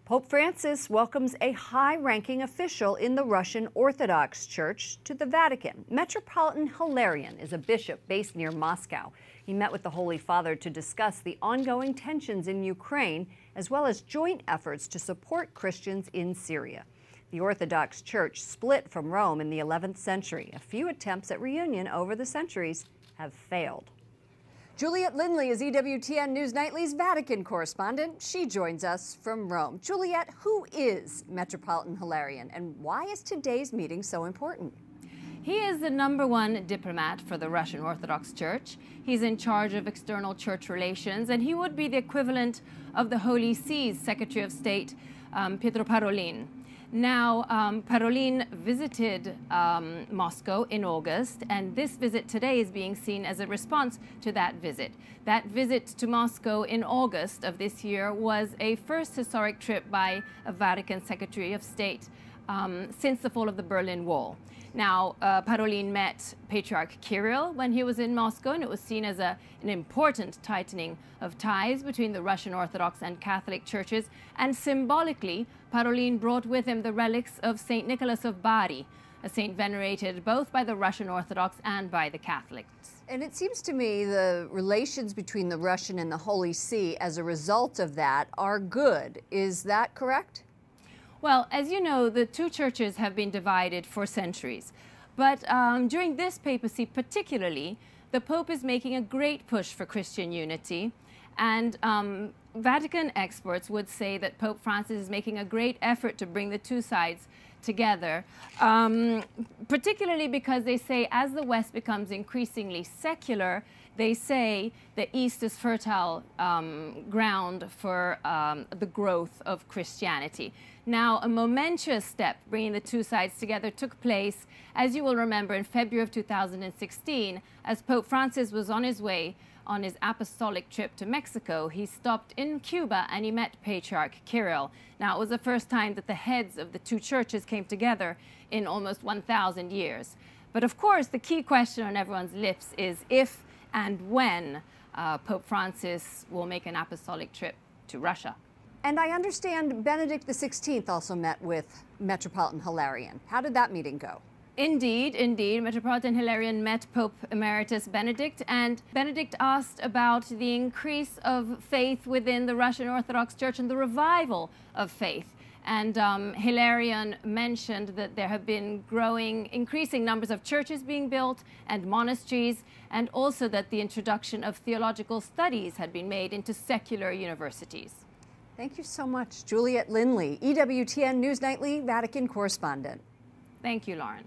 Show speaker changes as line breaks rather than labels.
Pope Francis welcomes a high-ranking official in the Russian Orthodox Church to the Vatican. Metropolitan Hilarion is a bishop based near Moscow. He met with the Holy Father to discuss the ongoing tensions in Ukraine, as well as joint efforts to support Christians in Syria. The Orthodox Church split from Rome in the 11th century. A few attempts at reunion over the centuries have failed. Juliet Linley is EWTN News Nightly's Vatican correspondent. She joins us from Rome. Juliet, who is Metropolitan Hilarion, and why is today's meeting so important?
He is the #1 diplomat for the Russian Orthodox Church. He's in charge of external church relations, and he would be the equivalent of the Holy See's Secretary of State, Pietro Parolin. Now, Parolin visited Moscow in August, and this visit today is being seen as a response to that visit. That visit to Moscow in August of this year was a first historic trip by a Vatican Secretary of State since the fall of the Berlin Wall. Now, Parolin met Patriarch Kirill when he was in Moscow, and it was seen as an important tightening of ties between the Russian Orthodox and Catholic churches. And symbolically, Parolin brought with him the relics of St. Nicholas of Bari, a saint venerated both by the Russian Orthodox and by the Catholics.
And it seems to me the relations between the Russian and the Holy See as a result of that are good. Is that correct?
Well, as you know, the two churches have been divided for centuries. But during this papacy particularly, the Pope is making a great push for Christian unity. And Vatican experts would say that Pope Francis is making a great effort to bring the two sides together, particularly because they say as the West becomes increasingly secular, they say the East is fertile ground for the growth of Christianity. Now, a momentous step bringing the two sides together took place, as you will remember, in February of 2016, as Pope Francis was on his way on his apostolic trip to Mexico. He stopped in Cuba and he met Patriarch Kirill. Now, it was the first time that the heads of the two churches came together in almost 1,000 years. But of course, the key question on everyone's lips is if and when Pope Francis will make an apostolic trip to Russia.
And I understand Benedict XVI also met with Metropolitan Hilarion. How did that meeting go?
Indeed. Metropolitan Hilarion met Pope Emeritus Benedict, and Benedict asked about the increase of faith within the Russian Orthodox Church and the revival of faith. And Hilarion mentioned that there have been increasing numbers of churches being built and monasteries, and also that the introduction of theological studies had been made into secular universities.
Thank you so much, Juliet Linley, EWTN News Nightly Vatican correspondent.
Thank you, Lauren.